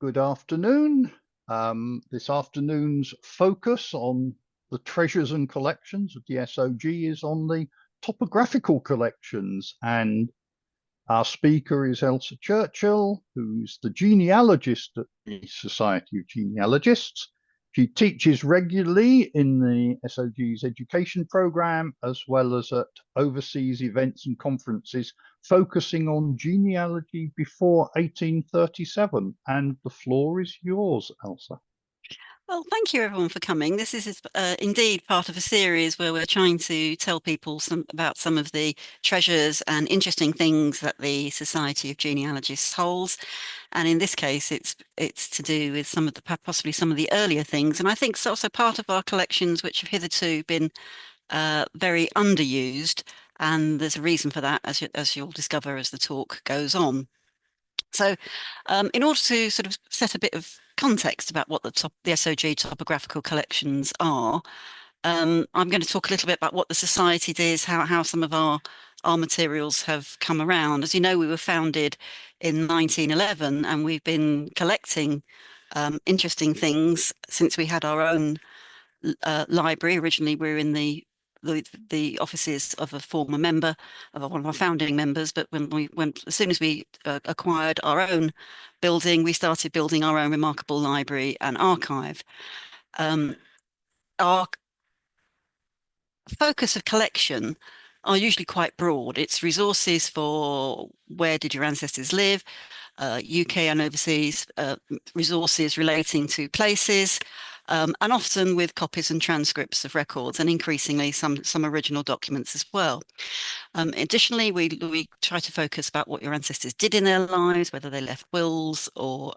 Good afternoon. This afternoon's focus on the treasures and collections of the SoG is on the topographical collections, and our speaker is Elsa Churchill, who's the genealogist at the Society of Genealogists. She teaches regularly in the SoG's education program, as well as at overseas events and conferences, focusing on genealogy before 1837. And the floor is yours, Elsa. Well, thank you everyone for coming. This is indeed part of a series where we're trying to tell people about some of the treasures and interesting things that the Society of Genealogists holds. And in this case, it's to do with some of the possibly some of the earlier things. And I think it's also part of our collections which have hitherto been very underused. And there's a reason for that, as you'll discover as the talk goes on. So in order to sort of set a bit of context about what the SoG topographical collections are, I'm going to talk a little bit about what the society does, how some of our materials have come around. As you know, we were founded in 1911 and we've been collecting interesting things since we had our own library. Originally, we were in the offices of a former member, of one of our founding members, but as soon as we acquired our own building, we started building our own remarkable library and archive. Our focus of collection are usually quite broad. It's resources for where did your ancestors live, UK and overseas, resources relating to places, and often with copies and transcripts of records, and increasingly some original documents as well. Additionally, we try to focus about what your ancestors did in their lives, whether they left wills or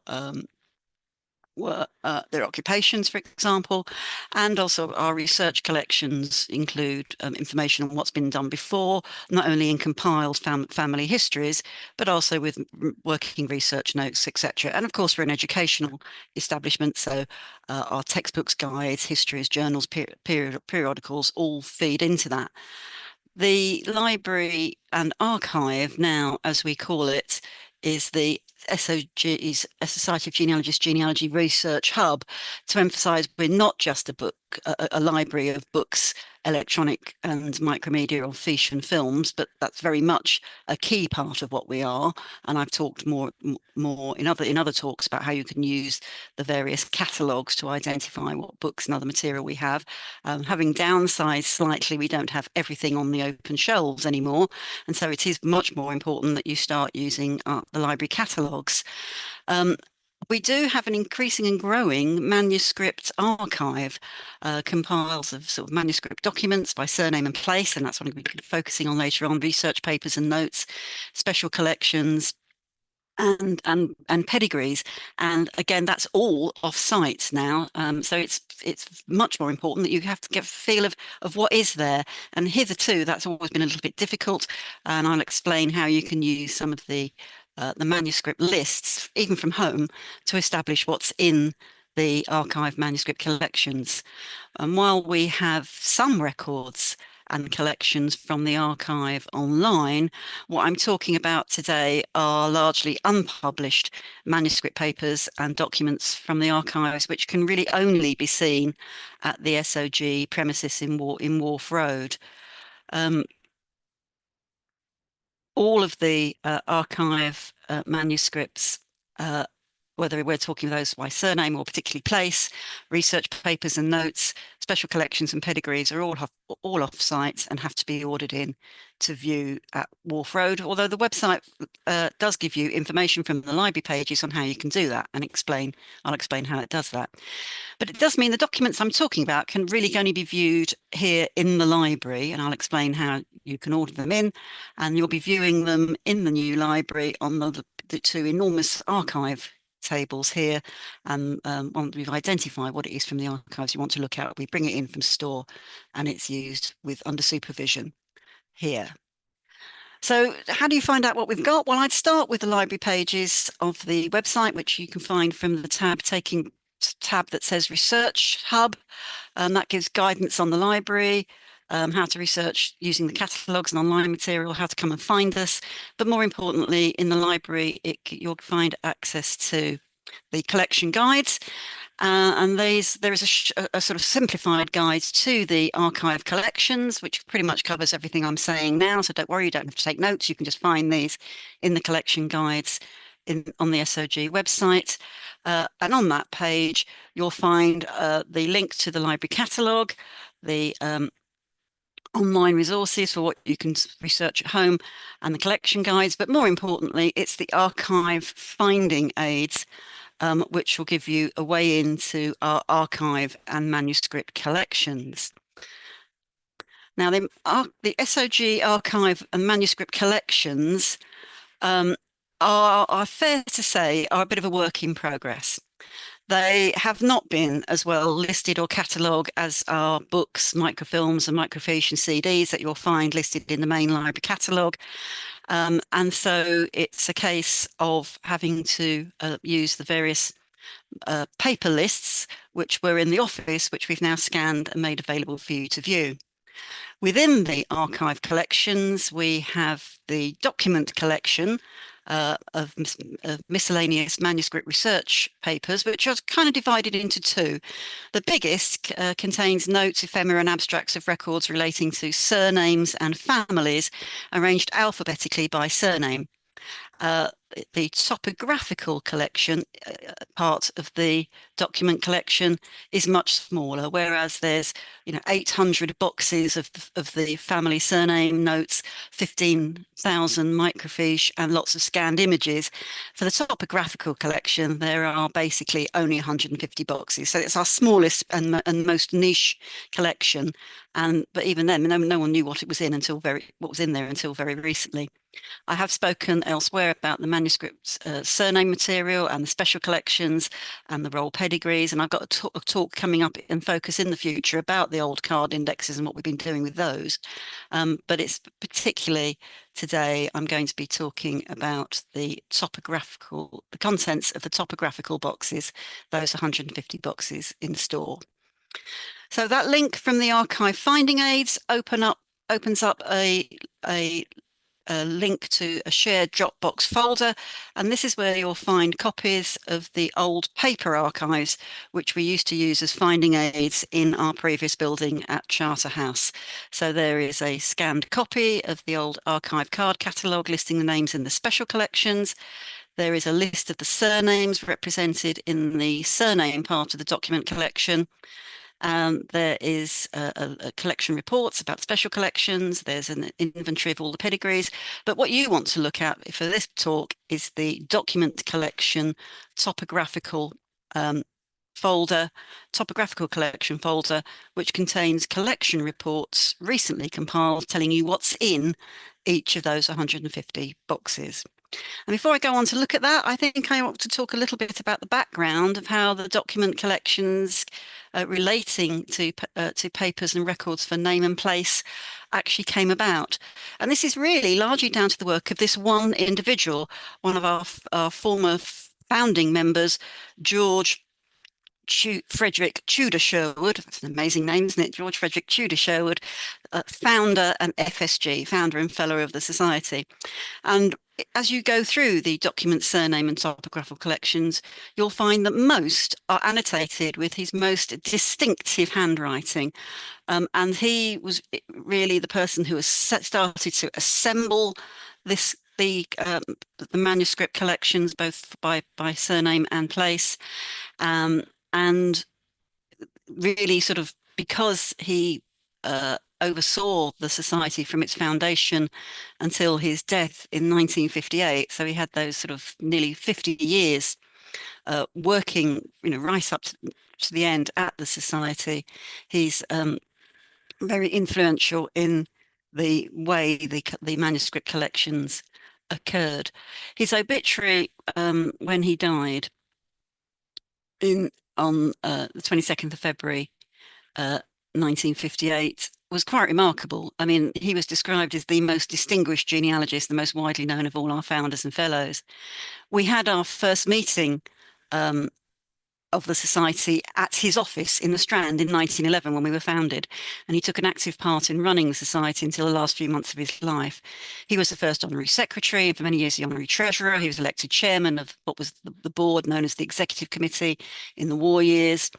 were their occupations, for example, and also our research collections include information on what's been done before, not only in compiled family histories, but also with working research notes, etc. And of course, we're an educational establishment, so our textbooks, guides, histories, journals, periodicals all feed into that. The library and archive now, as we call it, is the SoG's Society of Genealogists Genealogy Research Hub, to emphasize we're not just a library of books, electronic and micromedia or fiche and films, but that's very much a key part of what we are. And I've talked more in other talks about how you can use the various catalogues to identify what books and other material we have. Having downsized slightly, we don't have everything on the open shelves anymore, and so it is much more important that you start using the library catalogues. We do have an increasing and growing manuscript archive, compiles of sort of manuscript documents by surname and place, and that's what we'll be focusing on later on, research papers and notes, special collections, and pedigrees. And again, that's all off-site now. So it's much more important that you have to get a feel of what is there. And hitherto, that's always been a little bit difficult. And I'll explain how you can use some of the manuscript lists, even from home, to establish what's in the archive manuscript collections. And while we have some records and collections from the archive online, what I'm talking about today are largely unpublished manuscript papers and documents from the archives, which can really only be seen at the SoG premises in Wharf Road. All of the archive manuscripts, whether we're talking those by surname or particularly place, research papers and notes, special collections and pedigrees are all off-site and have to be ordered in to view at Wharf Road, although the website does give you information from the library pages on how you can do that, and I'll explain how it does that. But it does mean the documents I'm talking about can really only be viewed here in the library, and I'll explain how you can order them in, and you'll be viewing them in the new library on the two enormous archive tables here. And once we've identified what it is from the archives you want to look at, we bring it in from store and it's used under supervision here. So how do you find out what we've got? Well, I'd start with the library pages of the website, which you can find from the tab that says Research Hub, and that gives guidance on the library, how to research using the catalogues and online material, how to come and find us. But more importantly, in the library, you'll find access to the collection guides. And there is a sort of simplified guide to the archive collections, which pretty much covers everything I'm saying now. So don't worry, you don't have to take notes. You can just find these in the collection guides on the SoG website. And on that page, you'll find the link to the library catalogue, the online resources for what you can research at home, and the collection guides. But more importantly, it's the archive finding aids, which will give you a way into our archive and manuscript collections. Now, the SoG archive and manuscript collections are fair to say, are a bit of a work in progress. They have not been as well listed or catalogued as our books, microfilms and microfiche and CDs that you'll find listed in the main library catalogue. And so it's a case of having to use the various paper lists which were in the office, which we've now scanned and made available for you to view. Within the archive collections, we have the document collection of miscellaneous manuscript research papers, which are kind of divided into two. The biggest contains notes, ephemera, and abstracts of records relating to surnames and families, arranged alphabetically by surname. The topographical collection part of the document collection is much smaller, whereas there's 800 boxes of the family surname notes, 15,000 microfiche, and lots of scanned images. For the topographical collection, there are basically only 150 boxes, so it's our smallest and most niche collection. But even then, no one knew what was in there until very recently. I have spoken elsewhere about the manuscript surname material and the special collections and the roll pedigrees, and I've got a talk coming up in focus in the future about the old card indexes and what we've been doing with those. But it's particularly today I'm going to be talking about the contents of the topographical boxes, those 150 boxes in store. So that link from the archive finding aids opens up a link to a shared Dropbox folder, and this is where you'll find copies of the old paper archives which we used to use as finding aids in our previous building at Charterhouse. So there is a scanned copy of the old archive card catalogue listing the names in the special collections. There is a list of the surnames represented in the surname part of the document collection. There is a collection reports about special collections. There's an inventory of all the pedigrees. But what you want to look at for this talk is the document collection topographical collection folder, which contains collection reports recently compiled telling you what's in each of those 150 boxes. And before I go on to look at that, I think I want to talk a little bit about the background of how the document collections relating to papers and records for name and place actually came about. And this is really largely down to the work of this one individual, one of our former founding members, George Frederick Tudor Sherwood. That's an amazing name, isn't it? George Frederick Tudor Sherwood, founder and FSG, founder and fellow of the Society. And as you go through the document surname and topographical collections, you'll find that most are annotated with his most distinctive handwriting. And he was really the person who has started to assemble the manuscript collections, both by surname and place. And really sort of because he oversaw the Society from its foundation until his death in 1958. So he had those sort of nearly 50 years working, right up to the end at the Society. He's very influential in the way the manuscript collections occurred. His obituary when he died on the 22nd of February 1958 was quite remarkable. I mean, he was described as the most distinguished genealogist, the most widely known of all our founders and fellows. We had our first meeting of the Society at his office in the Strand in 1911 when we were founded, and he took an active part in running the Society until the last few months of his life. He was the first honorary secretary, and for many years the honorary treasurer. He was elected chairman of what was the board known as the Executive Committee in the war years,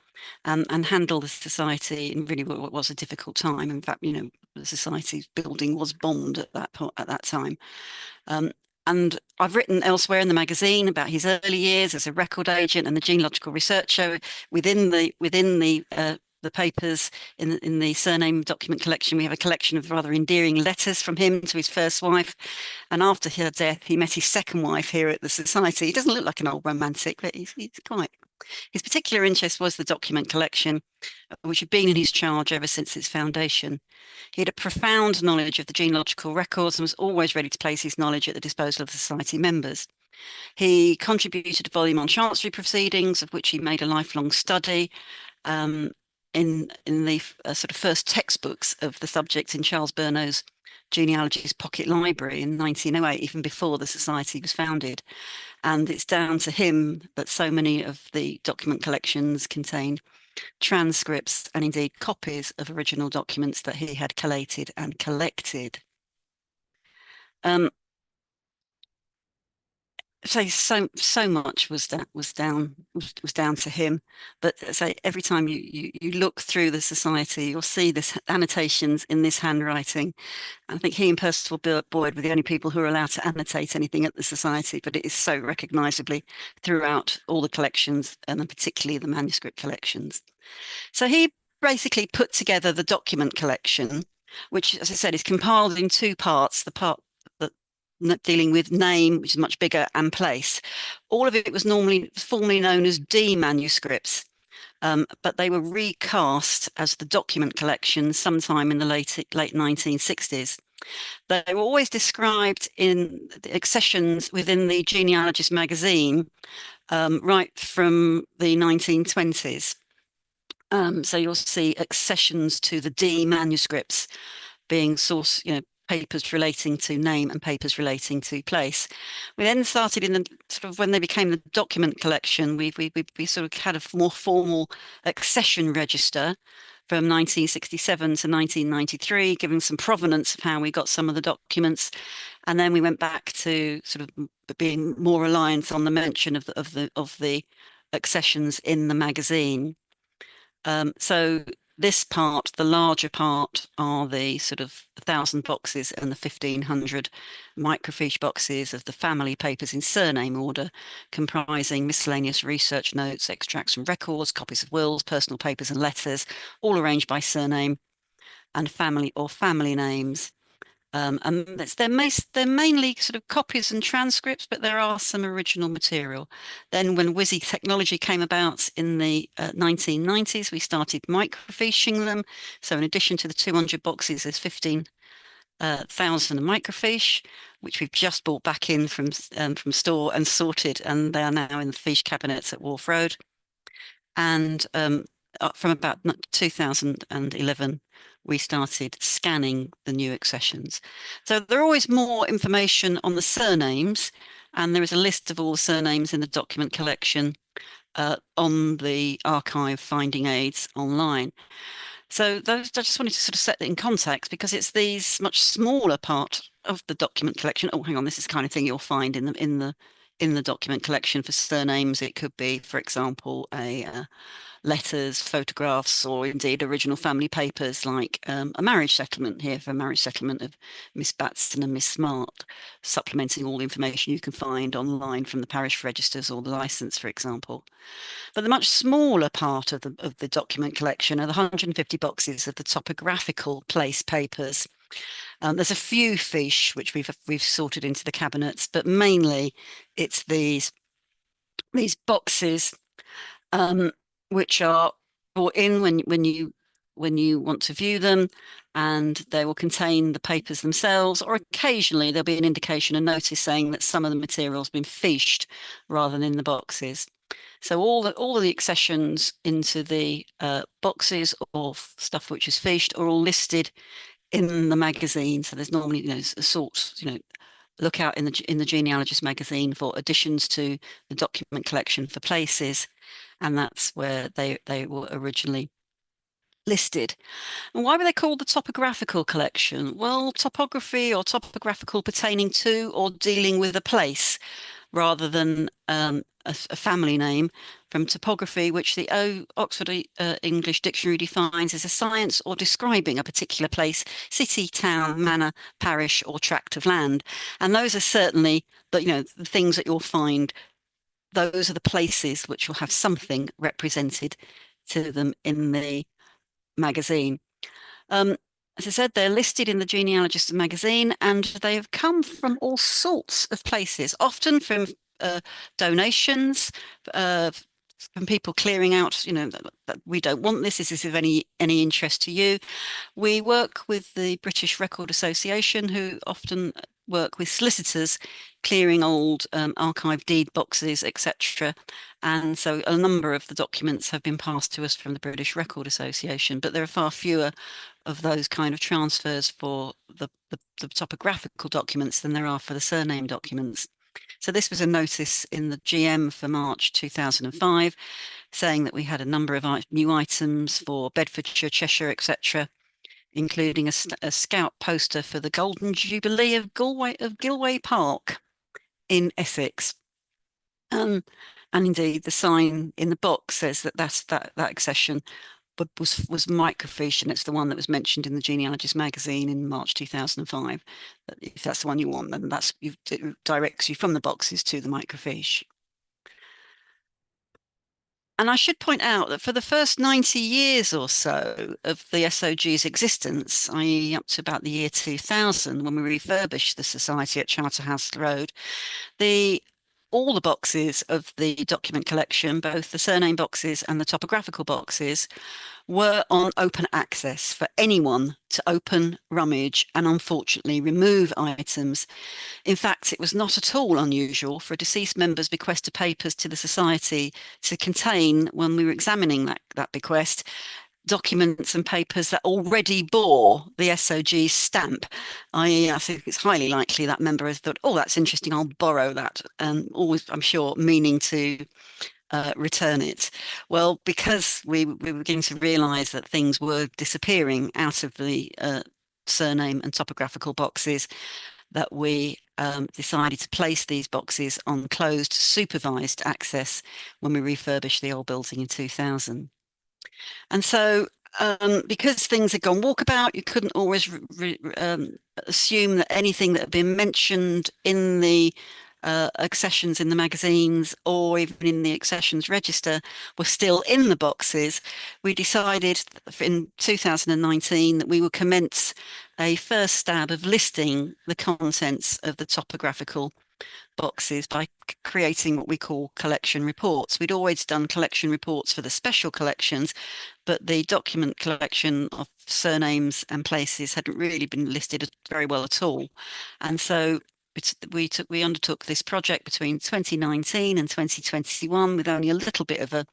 and handled the Society in really what was a difficult time. In fact, the Society's building was bombed at that time. And I've written elsewhere in the magazine about his early years as a record agent and the genealogical researcher within the papers in the Surname document collection. We have a collection of rather endearing letters from him to his first wife, and after her death, he met his second wife here at the Society. He doesn't look like an old romantic, but he's quite. His particular interest was the document collection, which had been in his charge ever since its foundation. He had a profound knowledge of the genealogical records and was always ready to place his knowledge at the disposal of the Society members. He contributed a volume on Chancery proceedings, of which he made a lifelong study, in the sort of first textbooks of the subject in Charles Burnow's Genealogy's Pocket Library in 1908, even before the Society was founded. And it's down to him that so many of the document collections contain transcripts and indeed copies of original documents that he had collated and collected. So much was down to him, but say every time you look through the Society, you'll see this annotations in this handwriting. I think he and Percival Boyd were the only people who are allowed to annotate anything at the Society, but it is so recognisably throughout all the collections, and particularly the manuscript collections. So he basically put together the document collection, which, as I said, is compiled in two parts. The part that dealing with name, which is much bigger, and place. All of it was formerly known as D manuscripts, but they were recast as the document collection sometime in the late 1960s. They were always described in the accessions within the Genealogist magazine, right from the 1920s. So you'll see accessions to the D manuscripts being source, papers relating to name and papers relating to place. We then started in the sort of when they became the document collection, we sort of had a more formal accession register from 1967 to 1993, giving some provenance of how we got some of the documents, and then we went back to sort of being more reliant on the mention of the accessions in the magazine. So this part, the larger part, are the sort of 1,000 boxes and the 1,500 microfiche boxes of the family papers in surname order, comprising miscellaneous research notes, extracts from records, copies of wills, personal papers and letters, all arranged by surname and family or family names. And they're mainly sort of copies and transcripts, but there are some original material. Then when WYSI technology came about in the 1990s, we started microfiching them. So in addition to the 200 boxes, there's 15,000 microfiche, which we've just brought back in from store and sorted, and they are now in the fiche cabinets at Wharf Road. And from about 2011, we started scanning the new accessions. So there are always more information on the surnames, and there is a list of all the surnames in the document collection on the archive finding aids online. So those, I just wanted to sort of set it in context, because it's these much smaller part of the document collection. Oh, hang on, this is the kind of thing you'll find in the document collection for surnames. It could be, for example, letters, photographs, or indeed original family papers, like a marriage settlement here for a marriage settlement of Miss Batson and Miss Smart, supplementing all the information you can find online from the parish registers or the license, for example. But the much smaller part of the document collection are the 150 boxes of the topographical place papers. There's a few fiche which we've sorted into the cabinets, but mainly it's these boxes, which are brought in when you want to view them, and they will contain the papers themselves, or occasionally there'll be an indication, a notice saying that some of the material has been fiched rather than in the boxes. So all of the accessions into the boxes of stuff which is fiched are all listed in the magazine. So there's normally, a sort, look out in the Genealogist magazine for additions to the document collection for places, and that's where they were originally listed. And why were they called the Topographical collection? Well, topography or topographical pertaining to or dealing with a place, rather than a family name, from topography, which the Oxford English Dictionary defines as a science or describing a particular place, city, town, manor, parish, or tract of land. And those are certainly the things that you'll find. Those are the places which will have something represented to them in the magazine. As I said, they're listed in the Genealogist magazine, and they have come from all sorts of places, often from donations, uh, from people clearing out, that we don't want this. Is this of any interest to you? We work with the British Record Association, who often work with solicitors clearing old archive deed boxes, etc. And so a number of the documents have been passed to us from the British Record Association, but there are far fewer of those kind of transfers for the topographical documents than there are for the surname documents. So this was a notice in the GM for March 2005, saying that we had a number of new items for Bedfordshire, Cheshire, etc., including a scout poster for the Golden Jubilee of Gilway Park in Essex. And indeed, the sign in the box says that accession was microfiche, and it's the one that was mentioned in the Genealogist magazine in March 2005. If that's the one you want, then it directs you from the boxes to the microfiche. And I should point out that for the first 90 years or so of the SoG's existence, i.e. up to about the year 2000, when we refurbished the Society at Charterhouse Road, all the boxes of the document collection, both the surname boxes and the topographical boxes, were on open access for anyone to open, rummage, and unfortunately remove items. In fact, it was not at all unusual for a deceased member's bequest of papers to the Society to contain, when we were examining that bequest, documents and papers that already bore the SoG stamp. I think it's highly likely that member has thought, oh, that's interesting, I'll borrow that, and always, I'm sure, meaning to return it. Well, because we were beginning to realise that things were disappearing out of the surname and topographical boxes, that we decided to place these boxes on closed supervised access when we refurbished the old building in 2000. And so because things had gone walkabout, you couldn't always assume that anything that had been mentioned in the accessions in the magazines or even in the accessions register were still in the boxes. We decided in 2019 that we would commence a first stab of listing the contents of the topographical boxes by creating what we call collection reports. We'd always done collection reports for the special collections, but the document collection of surnames and places hadn't really been listed very well at all. And so we undertook this project between 2019 and 2021 with only a little bit of a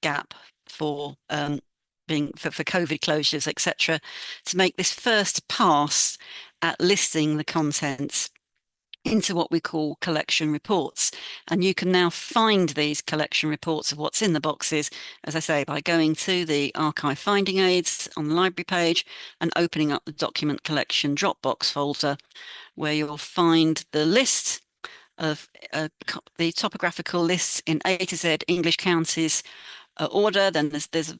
gap for for COVID closures, etc., to make this first pass at listing the contents into what we call collection reports. And you can now find these collection reports of what's in the boxes, as I say, by going to the archive finding aids on the library page and opening up the document collection Dropbox folder, where you'll find the list of the topographical lists in A to Z English counties order. Then there's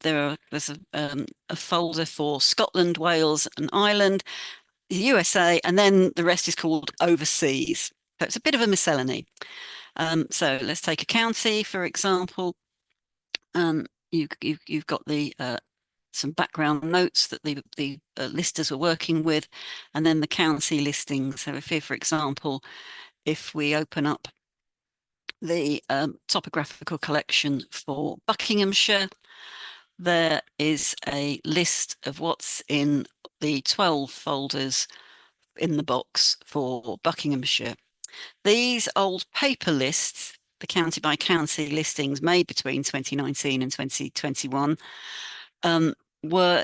a folder for Scotland, Wales, and Ireland, the USA, and then the rest is called overseas. So it's a bit of a miscellany. So let's take a county, for example. You've got the some background notes that the listers were working with, and then the county listings. So if, for example, if we open up the topographical collection for Buckinghamshire, there is a list of what's in the 12 folders in the box for Buckinghamshire. These old paper lists, the county by county listings made between 2019 and 2021, were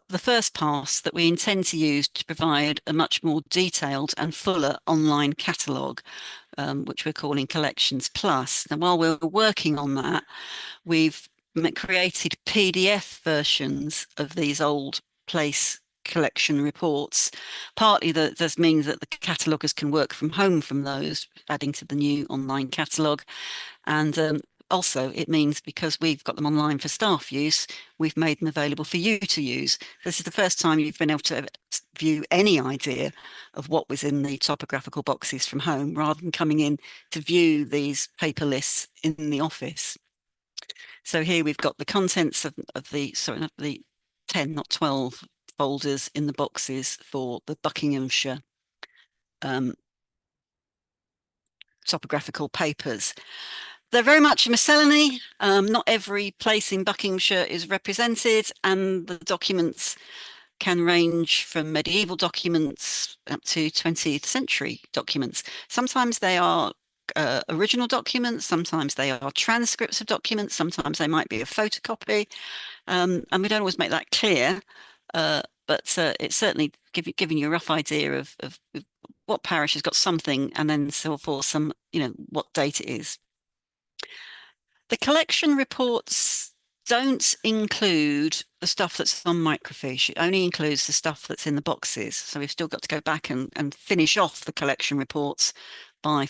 the first pass that we intend to use to provide a much more detailed and fuller online catalogue, which we're calling Collections Plus. And while we're working on that, we've created PDF versions of these old place collection reports. Partly that does mean that the cataloguers can work from home from those, adding to the new online catalogue. And also, it means because we've got them online for staff use, we've made them available for you to use. This is the first time you've been able to view any idea of what was in the topographical boxes from home, rather than coming in to view these paper lists in the office. So here we've got the contents of the, sorry, not the 10, not 12 folders in the boxes for the Buckinghamshire topographical papers. They're very much a miscellany. Not every place in Buckinghamshire is represented, and the documents can range from medieval documents up to 20th century documents. Sometimes they are original documents, sometimes they are transcripts of documents, sometimes they might be a photocopy, and we don't always make that clear, but it's certainly giving you a rough idea of what parish has got something, and then so for some, what date it is. The collection reports don't include the stuff that's on microfiche. It only includes the stuff that's in the boxes. So we've still got to go back and finish off the collection reports by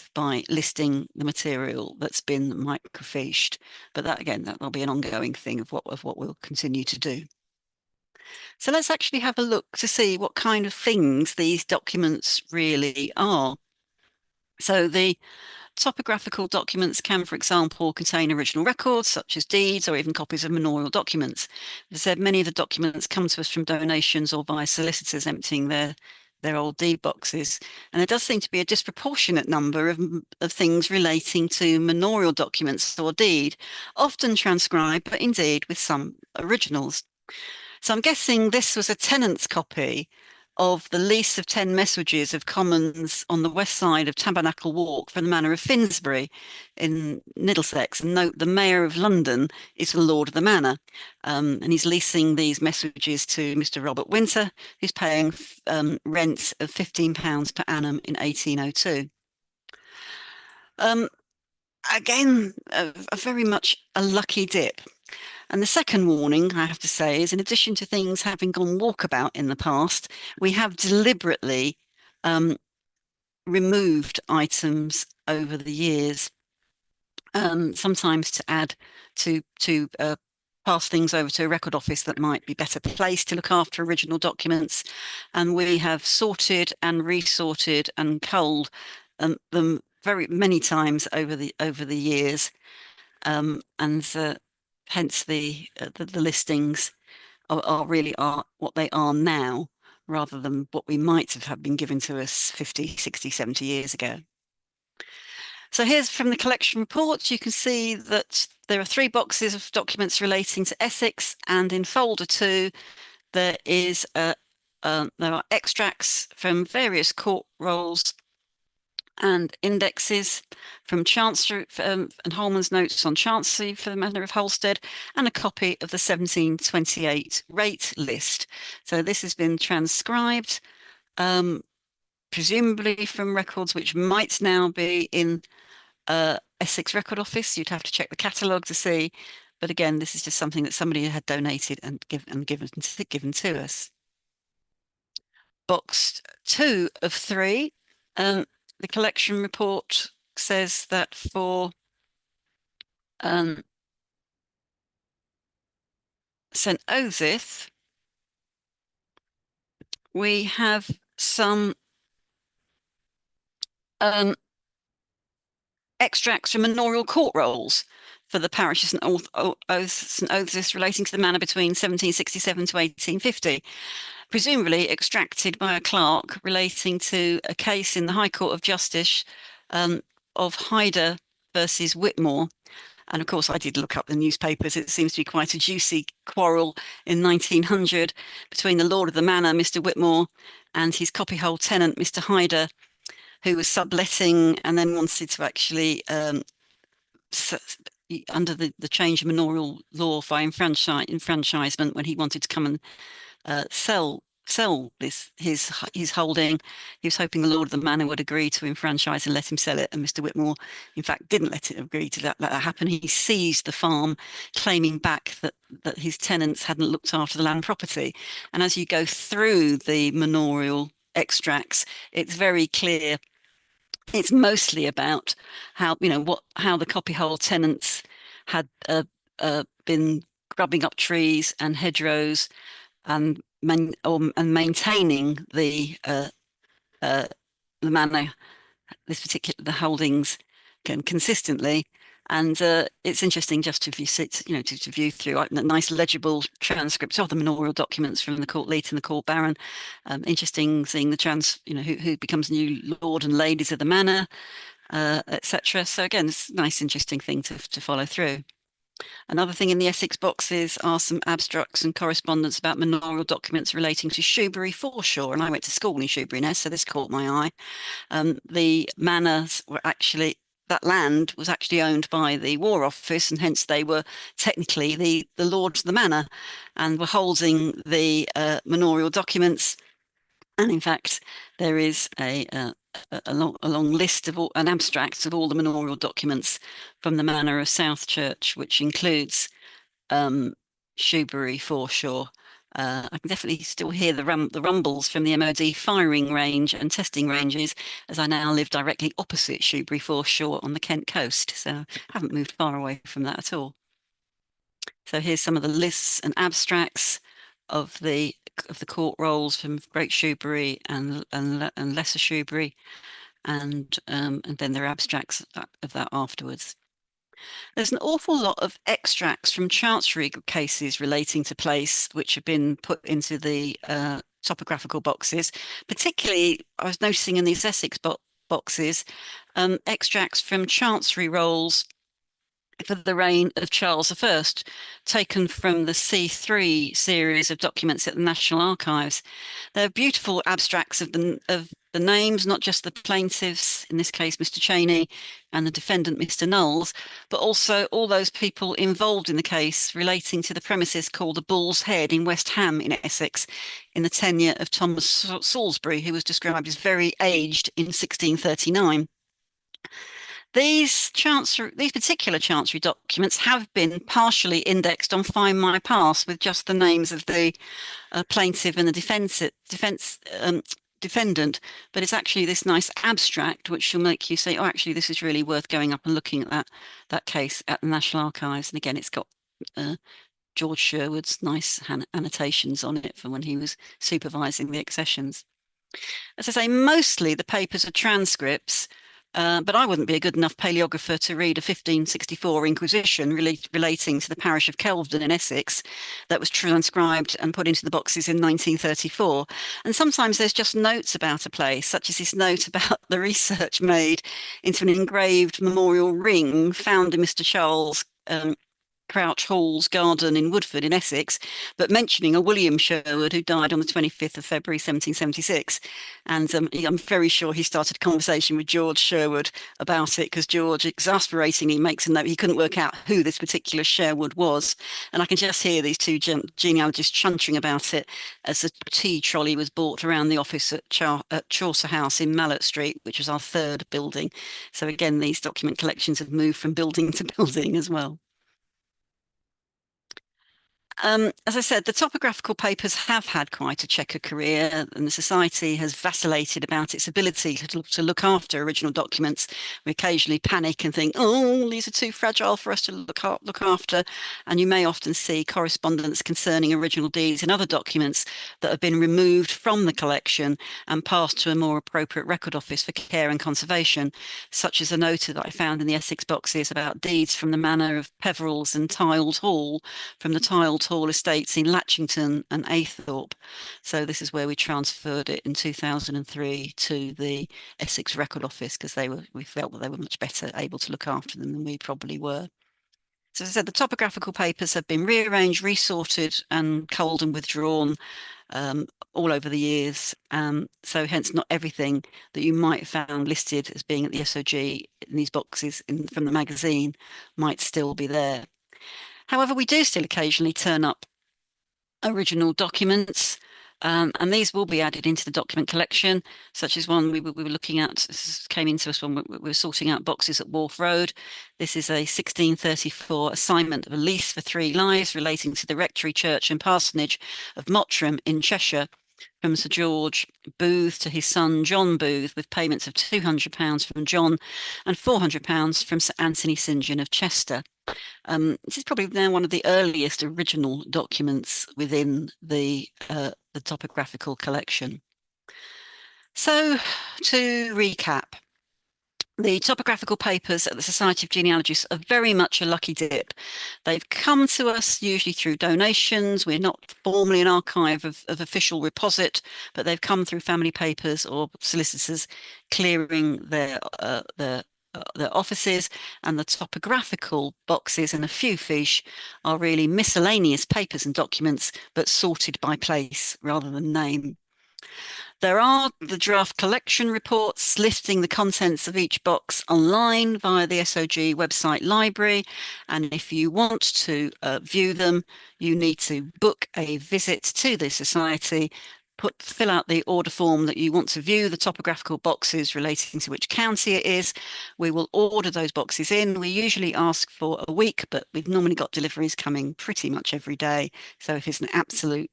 listing the material that's been microfiched. But that, again, that will be an ongoing thing of what we'll continue to do. So let's actually have a look to see what kind of things these documents really are. So the topographical documents can, for example, contain original records such as deeds or even copies of manorial documents. As I said, many of the documents come to us from donations or via solicitors emptying their old deed boxes. And there does seem to be a disproportionate number of things relating to manorial documents or deed, often transcribed, but indeed with some originals. So I'm guessing this was a tenant's copy of the lease of 10 messages of commons on the west side of Tabernacle Walk for the Manor of Finsbury in Middlesex. And note, the Mayor of London is the Lord of the Manor. And he's leasing these messages to Mr. Robert Winter, who's paying rent of £15 per annum in 1802. Again, a very much a lucky dip. And the second warning, I have to say, is in addition to things having gone walkabout in the past, we have deliberately removed items over the years, sometimes to add to pass things over to a record office that might be better placed to look after original documents. And we have sorted and resorted and culled them very many times over the years, and hence the listings are really what they are now, rather than what we might have been given to us 50, 60, 70 years ago. So here's from the collection reports. You can see that there are 3 boxes of documents relating to Essex, and in folder 2 there are extracts from various court rolls and indexes from Chancery and Holman's notes on Chancery for the Manor of Holstead, and a copy of the 1728 rate list. So this has been transcribed, presumably from records which might now be in Essex Record Office. You'd have to check the catalogue to see. But again, this is just something that somebody had donated and given to us. Box 2 of 3. The collection report says that for St. Osyth, we have some extracts from manorial court rolls for the parish of St. Osyth relating to the manor between 1767 to 1850, presumably extracted by a clerk relating to a case in the High Court of Justice of Hyder versus Whitmore. And of course, I did look up the newspapers. It seems to be quite a juicy quarrel in 1900 between the Lord of the Manor, Mr. Whitmore, and his copyhold tenant, Mr. Hyder, who was subletting and then wanted to actually, under the change of manorial law by enfranchisement, when he wanted to come and sell his holding. He was hoping the Lord of the Manor would agree to enfranchise and let him sell it, and Mr. Whitmore, in fact, didn't let it agree to let that happen. He seized the farm, claiming back that his tenants hadn't looked after the land property. And as you go through the manorial extracts, it's very clear. It's mostly about how how the copyhold tenants had been grubbing up trees and hedgerows and maintaining the manor, the holdings consistently. And it's interesting just to view, to view through nice legible transcripts of the manorial documents from the court leet and the court baron. Interesting seeing the who becomes new lord and ladies of the manor, etc. So again, it's a nice, interesting thing to follow through. Another thing in the Essex boxes are some abstracts and correspondence about manorial documents relating to Shoebury Foreshore, and I went to school in Shoebury, so this caught my eye. The manors were actually, that land was actually owned by the War Office, and hence they were technically the lords of the manor and were holding the manorial documents. And in fact, there is a long list of an abstract of all the manorial documents from the manor of Southchurch, which includes Shoebury Foreshore. I can definitely still hear the rumbles from the MOD firing range and testing ranges, as I now live directly opposite Shoebury Foreshore on the Kent coast. So I haven't moved far away from that at all. So here's some of the lists and abstracts of the court rolls from Great Shoebury and Lesser Shoebury, and then there are abstracts of that afterwards. There's an awful lot of extracts from Chancery cases relating to place, which have been put into the topographical boxes. Particularly, I was noticing in these Essex boxes, extracts from Chancery rolls for the reign of Charles I, taken from the C3 series of documents at the National Archives. They're beautiful abstracts of the names, not just the plaintiffs, in this case Mr. Cheney, and the defendant Mr. Knowles, but also all those people involved in the case relating to the premises called the Bull's Head in West Ham in Essex in the tenure of Thomas Salisbury, who was described as very aged in 1639. These particular Chancery documents have been partially indexed on Find My Past with just the names of the plaintiff and the defendant, but it's actually this nice abstract which will make you say, oh, actually, this is really worth going up and looking at that case at the National Archives. And again, it's got George Sherwood's nice annotations on it from when he was supervising the accessions. As I say, mostly the papers are transcripts, but I wouldn't be a good enough paleographer to read a 1564 inquisition relating to the parish of Kelvedon in Essex that was transcribed and put into the boxes in 1934. And sometimes there's just notes about a place, such as this note about the research made into an engraved memorial ring found in Mr. Charles Crouch Hall's garden in Woodford in Essex, but mentioning a William Sherwood who died on the 25th of February 1776. And I'm very sure he started a conversation with George Sherwood about it, because George exasperatingly makes a note he couldn't work out who this particular Sherwood was. And I can just hear these two genealogists chuntering about it as a tea trolley was brought around the office at Chaucer House in Mallet Street, which was our third building. So again, these document collections have moved from building to building as well. As I said, the topographical papers have had quite a checkered career, and the Society has vacillated about its ability to look after original documents. We occasionally panic and think, oh, these are too fragile for us to look after. And you may often see correspondence concerning original deeds and other documents that have been removed from the collection and passed to a more appropriate record office for care and conservation, such as a note that I found in the Essex boxes about deeds from the manor of Peverils and Tiled Hall, from the Tiled Hall estates in Latchington and Aythorpe. So this is where we transferred it in 2003 to the Essex Record Office, because we felt that they were much better able to look after them than we probably were. So as I said, the topographical papers have been rearranged, resorted, and culled and withdrawn all over the years. So hence not everything that you might have found listed as being at the SoG in these boxes from the magazine might still be there. However, we do still occasionally turn up original documents. And these will be added into the document collection, such as one we were looking at. This came into us when we were sorting out boxes at Wharf Road. This is a 1634 assignment of a lease for 3 lives relating to the rectory, church, and parsonage of Mottram in Cheshire, from Sir George Booth to his son John Booth, with payments of £200 from John and £400 from Sir Anthony St John of Chester. This is probably now one of the earliest original documents within the topographical collection. So, to recap, the topographical papers at the Society of Genealogists are very much a lucky dip. They've come to us usually through donations. We're not formally an archive of official reposit, but they've come through family papers or solicitors clearing their offices, and the topographical boxes and a few fiche are really miscellaneous papers and documents, but sorted by place rather than name. There are the draft collection reports listing the contents of each box online via the SoG website library. And if you want to view them, you need to book a visit to the Society, fill out the order form that you want to view the topographical boxes relating to which county it is. We will order those boxes in. We usually ask for a week, but we've normally got deliveries coming pretty much every day. So if it's an absolute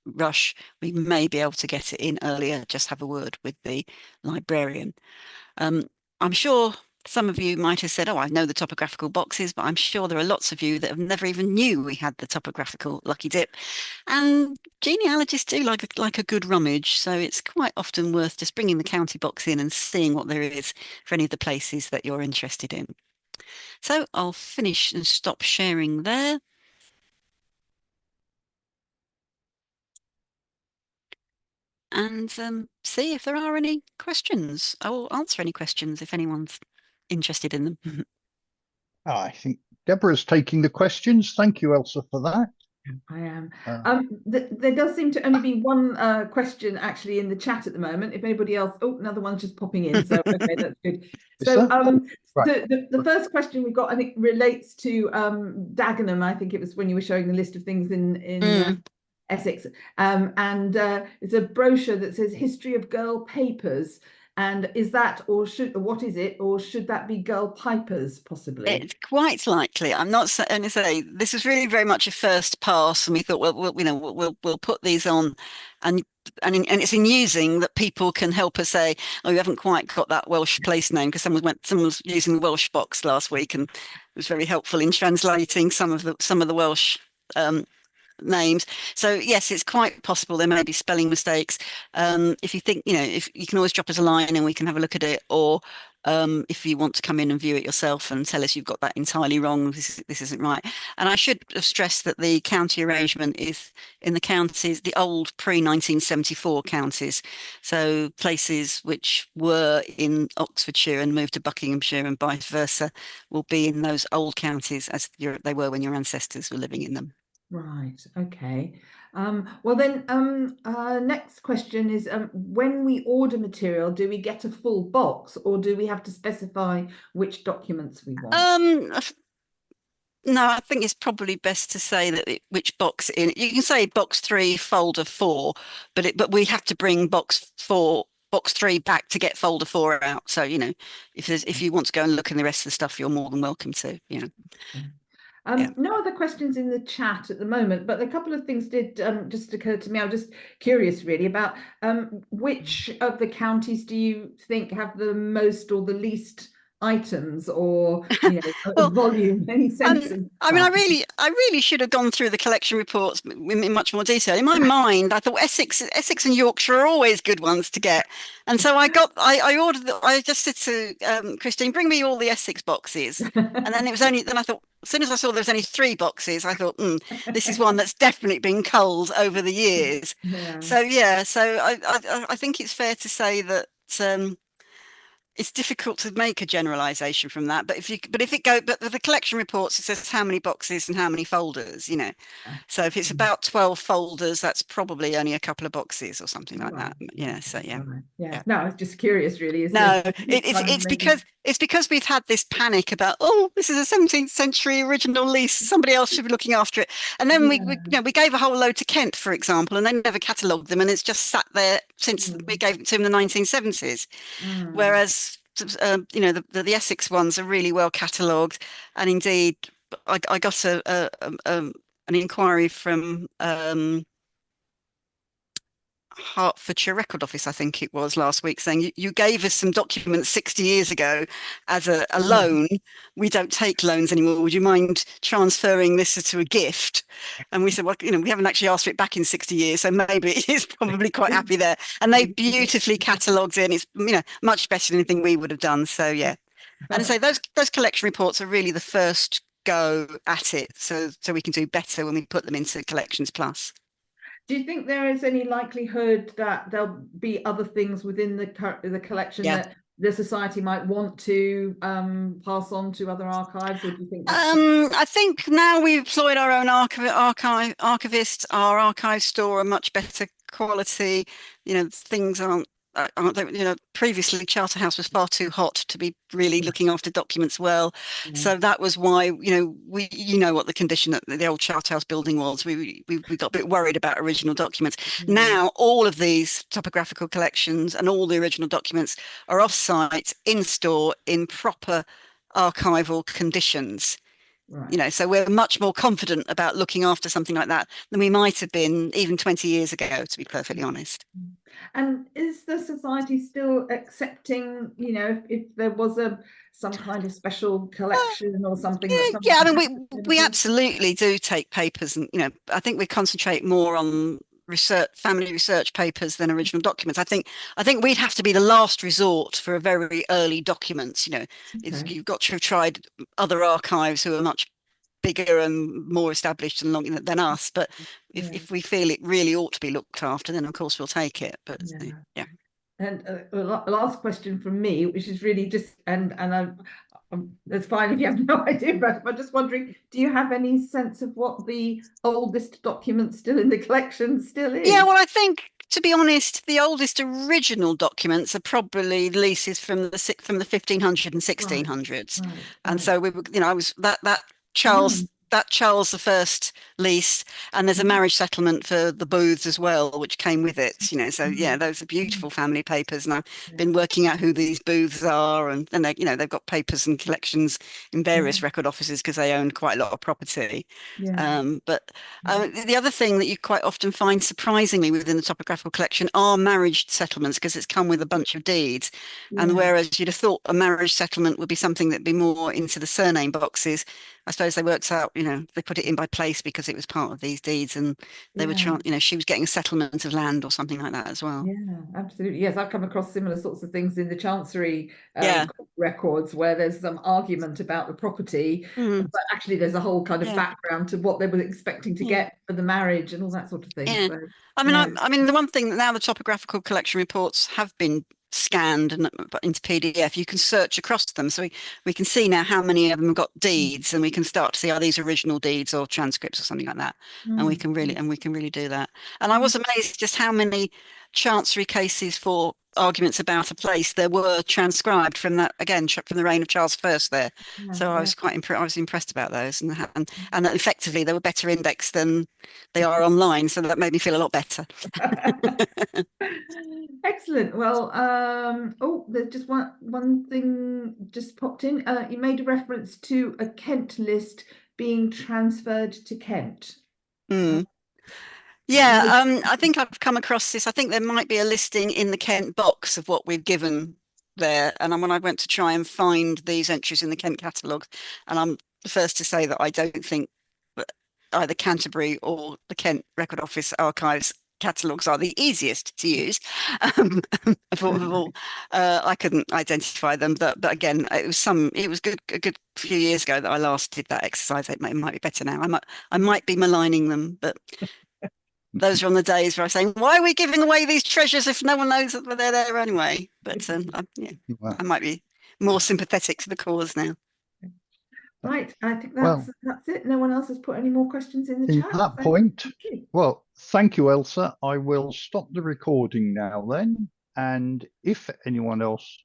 rush, we may be able to get it in earlier. Just have a word with the librarian. I'm sure some of you might have said, oh, I know the topographical boxes, but I'm sure there are lots of you that have never even knew we had the topographical lucky dip. And genealogists do like a good rummage, so it's quite often worth just bringing the county box in and seeing what there is for any of the places that you're interested in. So I'll finish and stop sharing there. And see if there are any questions. I will answer any questions if anyone's interested in them. I think Deborah's taking the questions. Thank you, Elsa, for that. I am. There does seem to only be one question actually in the chat at the moment. If anybody else, another one's just popping in. So okay, that's good. So right. the first question we got, I think, relates to Dagenham. I think it was when you were showing the list of things in Essex, and it's a brochure that says History of Girl Papers. And is that, or what is it, or should that be Girl Pipers possibly? It's quite likely. I'm not going to say this is really very much a first pass, and we thought, well, we'll put these on, and it's in using that people can help us say, oh, you haven't quite got that Welsh place name, because someone was using the Welsh box last week, and it was very helpful in translating some of the Welsh names. So yes, it's quite possible there may be spelling mistakes. If you think, if you can always drop us a line and we can have a look at it, or if you want to come in and view it yourself and tell us you've got that entirely wrong, this isn't right. And I should have stressed that the county arrangement is in the counties, the old pre-1974 counties, so places which were in Oxfordshire and moved to Buckinghamshire and vice versa will be in those old counties as they were when your ancestors were living in them. Right. Okay. Well then, next question is, when we order material, do we get a full box, or do we have to specify which documents we want? No, I think it's probably best to say that which box you can say box 3, folder 4, but we have to bring box 3 back to get folder 4 out. So, if you want to go and look in the rest of the stuff, you're more than welcome to, No other questions in the chat at the moment, but a couple of things did just occur to me. I was just curious really about which of the counties do you think have the most or the least items, or well, volume, any sense of I mean, I really should have gone through the collection reports in much more detail. In my mind, I thought Essex and Yorkshire are always good ones to get, and so I ordered. I just said to Christine, bring me all the Essex boxes, and then I thought, as soon as I saw there was only 3 boxes, I thought, this is one that's definitely been culled over the years. Yeah. So I think it's fair to say that. It's difficult to make a generalization from that, but if the collection reports, it says how many boxes and how many folders, so if it's about 12 folders, that's probably only a couple of boxes or something like that. Yeah. So No, I was just curious really. It's because it's because we've had this panic about, oh, this is a 17th century original lease, somebody else should be looking after it. And then we gave a whole load to Kent, for example, and they never catalogued them, and it's just sat there since we gave it to them in the 1970s. Whereas the Essex ones are really well catalogued, and indeed I got an inquiry from Hertfordshire Record Office, I think it was last week, saying you gave us some documents 60 years ago as a loan. We don't take loans anymore. Would you mind transferring this to a gift? And we said, well, we haven't actually asked for it back in 60 years, so maybe he's probably quite happy there. And they beautifully catalogued it, and it's much better than anything we would have done. So yeah, and so those collection reports are really the first go at it, so we can do better when we put them into Collections Plus. Do you think there is any likelihood that there'll be other things within the collection that the Society might want to pass on to other archives, or do you think I think now we've employed our own archivists, our archive store are much better quality. Things aren't previously Charterhouse was far too hot to be really looking after documents well. So that was why, what the condition that the old Charterhouse building was. We got a bit worried about original documents. Now all of these topographical collections and all the original documents are off-site, in store, in proper archival conditions. So we're much more confident about looking after something like that than we might have been even 20 years ago, to be perfectly honest. And is the Society still accepting, if there was some kind of special collection or something? We absolutely do take papers, and I think we concentrate more on family research papers than original documents. I think we'd have to be the last resort for a very early documents. You've got to have tried other archives who are much bigger and more established and longer than us, but if we feel it really ought to be looked after, then of course we'll take it. But and last question from me, which is really just and that's fine if you have no idea, but I'm just wondering, do you have any sense of what the oldest document still in the collection still is? Well, I think, to be honest, the oldest original documents are probably leases from the 1500s and 1600s. And so we were, I was that Charles I lease, and there's a marriage settlement for the Booths as well, which came with it. So those are beautiful family papers, and I've been working out who these Booths are, and they, they've got papers and collections in various record offices because they own quite a lot of property. But the other thing that you quite often find, surprisingly, within the topographical collection are marriage settlements, because it's come with a bunch of deeds. And whereas you'd have thought a marriage settlement would be something that'd be more into the surname boxes, I suppose they worked out, they put it in by place because it was part of these deeds, and they were trying, she was getting a settlement of land or something like that as well. Yeah, absolutely. Yes, I've come across similar sorts of things in the Chancery records, where there's some argument about the property, but actually there's a whole kind of background to what they were expecting to get for the marriage and all that sort of thing. So, I mean, the one thing that now the topographical collection reports have been scanned and into PDF, you can search across them, so we can see now how many of them have got deeds, and we can start to see, are these original deeds or transcripts or something like that, and we can really do that. And I was amazed just how many Chancery cases for arguments about a place there were transcribed from that, again, from the reign of Charles I there. So I was quite impressed. I was impressed about those, and that effectively they were better indexed than they are online, so that made me feel a lot better. Excellent. Well, there's just one thing just popped in. You made a reference to a Kent list being transferred to Kent. I think I've come across this. I think there might be a listing in the Kent box of what we've given there. And when I went to try and find these entries in the Kent catalogue, and I'm the first to say that I don't think that either Canterbury or the Kent Record Office archives catalogues are the easiest to use. Of all, I couldn't identify them, but again, it was a good few years ago that I last did that exercise. It might be better now. I might be maligning them, but those are on the days where I was saying, why are we giving away these treasures if no one knows that they're there anyway? But I might be more sympathetic to the cause now. Right, I think that's it. No one else has put any more questions in the chat. At that point, well, thank you, Elsa. I will stop the recording now then. And if anyone else